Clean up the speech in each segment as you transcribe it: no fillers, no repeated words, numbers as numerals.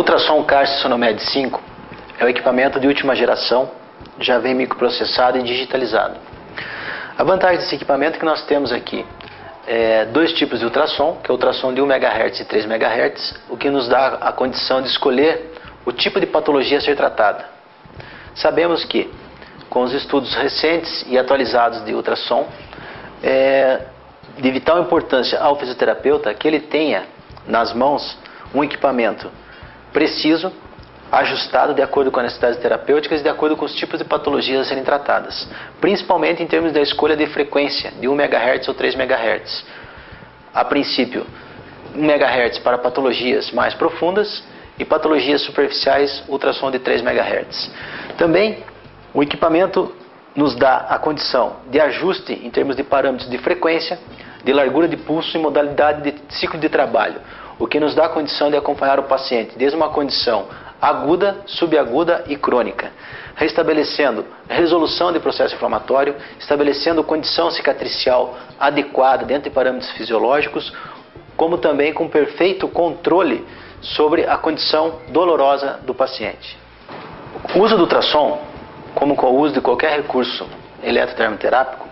Ultrassom Carse Sonomed 5 é o equipamento de última geração, já vem microprocessado e digitalizado. A vantagem desse equipamento é que nós temos aqui dois tipos de ultrassom, que é o ultrassom de 1 MHz e 3 MHz, o que nos dá a condição de escolher o tipo de patologia a ser tratada. Sabemos que, com os estudos recentes e atualizados de ultrassom, de vital importância ao fisioterapeuta que ele tenha nas mãos um equipamento preciso, ajustado de acordo com as necessidades terapêuticas e de acordo com os tipos de patologias a serem tratadas, principalmente em termos da escolha de frequência de 1 MHz ou 3 MHz. A princípio, 1 MHz para patologias mais profundas e patologias superficiais, ultrassom de 3 MHz. Também, o equipamento nos dá a condição de ajuste em termos de parâmetros de frequência, de largura de pulso e modalidade de ciclo de trabalho, o que nos dá a condição de acompanhar o paciente desde uma condição aguda, subaguda e crônica, restabelecendo resolução de processo inflamatório, estabelecendo condição cicatricial adequada dentro de parâmetros fisiológicos, como também com perfeito controle sobre a condição dolorosa do paciente. O uso do ultrassom, como com o uso de qualquer recurso eletrotermoterápico,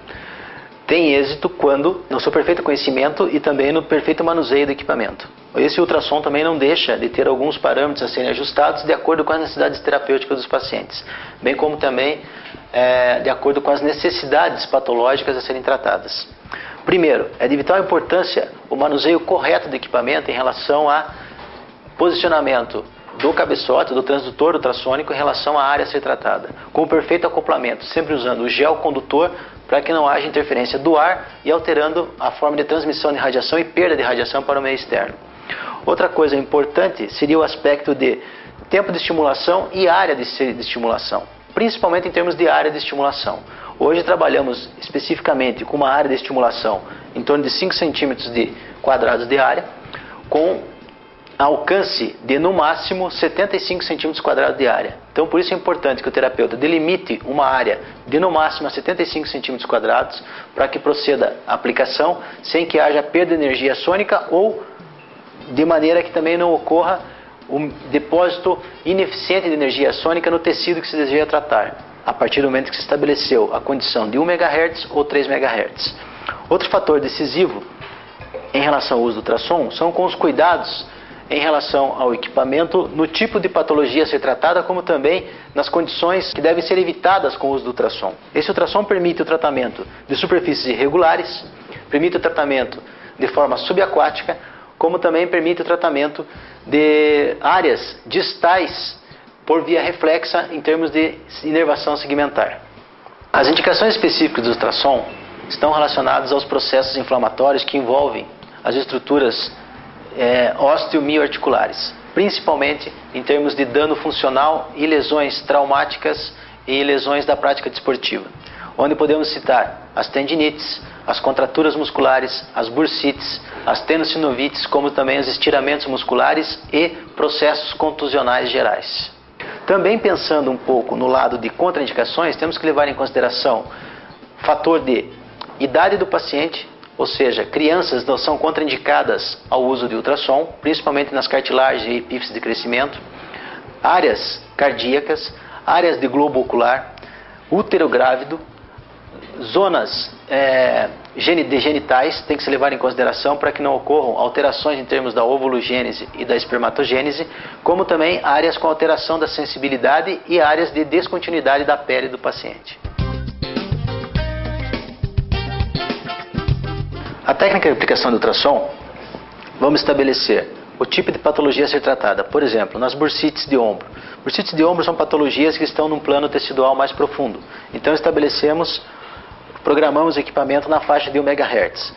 tem êxito quando no seu perfeito conhecimento e também no perfeito manuseio do equipamento. Esse ultrassom também não deixa de ter alguns parâmetros a serem ajustados de acordo com as necessidades terapêuticas dos pacientes, bem como também de acordo com as necessidades patológicas a serem tratadas. Primeiro, é de vital importância o manuseio correto do equipamento em relação a posicionamento do cabeçote, do transdutor ultrassônico em relação à área a ser tratada, com o perfeito acoplamento, sempre usando o gel condutor para que não haja interferência do ar e alterando a forma de transmissão de radiação e perda de radiação para o meio externo. Outra coisa importante seria o aspecto de tempo de estimulação e área de estimulação, principalmente em termos de área de estimulação. Hoje trabalhamos especificamente com uma área de estimulação em torno de 5 centímetros de quadrados de área, com alcance de no máximo 75 centímetros quadrados de área. Então por isso é importante que o terapeuta delimite uma área de no máximo 75 centímetros quadrados para que proceda a aplicação sem que haja perda de energia sônica ou de maneira que também não ocorra um depósito ineficiente de energia sônica no tecido que se deseja tratar, a partir do momento que se estabeleceu a condição de 1 MHz ou 3 MHz. Outro fator decisivo em relação ao uso do ultrassom são com os cuidados em relação ao equipamento, no tipo de patologia a ser tratada, como também nas condições que devem ser evitadas com o uso do ultrassom. Esse ultrassom permite o tratamento de superfícies irregulares, permite o tratamento de forma subaquática, como também permite o tratamento de áreas distais por via reflexa em termos de inervação segmentar. As indicações específicas do ultrassom estão relacionadas aos processos inflamatórios que envolvem as estruturas osteomioarticulares, principalmente em termos de dano funcional e lesões traumáticas e lesões da prática desportiva, onde podemos citar as tendinites, as contraturas musculares, as bursites, as tendinocinovites, como também os estiramentos musculares e processos contusionais gerais. Também pensando um pouco no lado de contraindicações, temos que levar em consideração o fator de idade do paciente, ou seja, crianças não são contraindicadas ao uso de ultrassom, principalmente nas cartilagens e epífises de crescimento, áreas cardíacas, áreas de globo ocular, útero grávido, zonas de genitais tem que se levar em consideração para que não ocorram alterações em termos da ovulogênese e da espermatogênese, como também áreas com alteração da sensibilidade e áreas de descontinuidade da pele do paciente. A técnica de aplicação do ultrassom, vamos estabelecer o tipo de patologia a ser tratada. Por exemplo, nas bursites de ombro. Bursites de ombro são patologias que estão num plano tecidual mais profundo. Então programamos o equipamento na faixa de 1 MHz.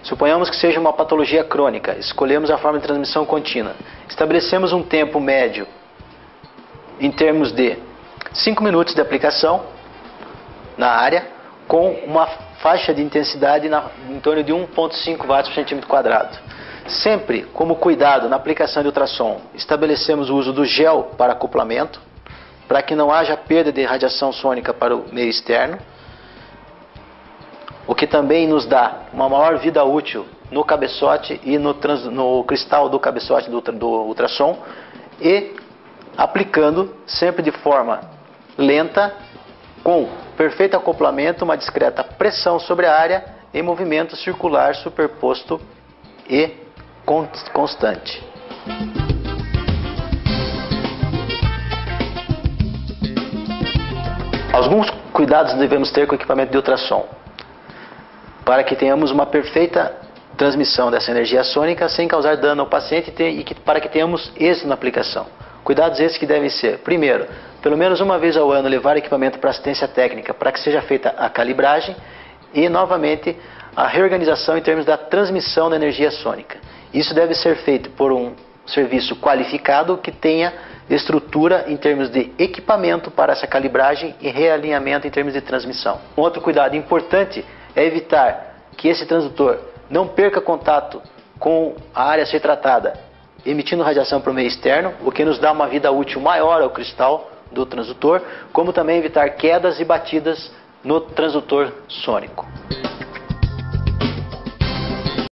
Suponhamos que seja uma patologia crônica, escolhemos a forma de transmissão contínua. Estabelecemos um tempo médio em termos de 5 minutos de aplicação na área, com uma faixa de intensidade em torno de 1,5 watts por centímetro quadrado. Sempre, como cuidado na aplicação de ultrassom, estabelecemos o uso do gel para acoplamento, para que não haja perda de radiação sônica para o meio externo, o que também nos dá uma maior vida útil no cabeçote e no cristal do cabeçote do ultrassom, e aplicando sempre de forma lenta, com perfeito acoplamento, uma discreta pressão sobre a área em movimento circular superposto e constante. Alguns cuidados devemos ter com o equipamento de ultrassom, para que tenhamos uma perfeita transmissão dessa energia sônica sem causar dano ao paciente para que tenhamos êxito na aplicação. Cuidados esses que devem ser: primeiro, pelo menos uma vez ao ano levar o equipamento para assistência técnica para que seja feita a calibragem e, novamente, a reorganização em termos da transmissão da energia sônica. Isso deve ser feito por um serviço qualificado que tenha estrutura em termos de equipamento para essa calibragem e realinhamento em termos de transmissão. Um outro cuidado importante é evitar que esse transdutor não perca contato com a área a ser tratada, emitindo radiação para o meio externo, o que nos dá uma vida útil maior ao cristal do transdutor, como também evitar quedas e batidas no transdutor sônico.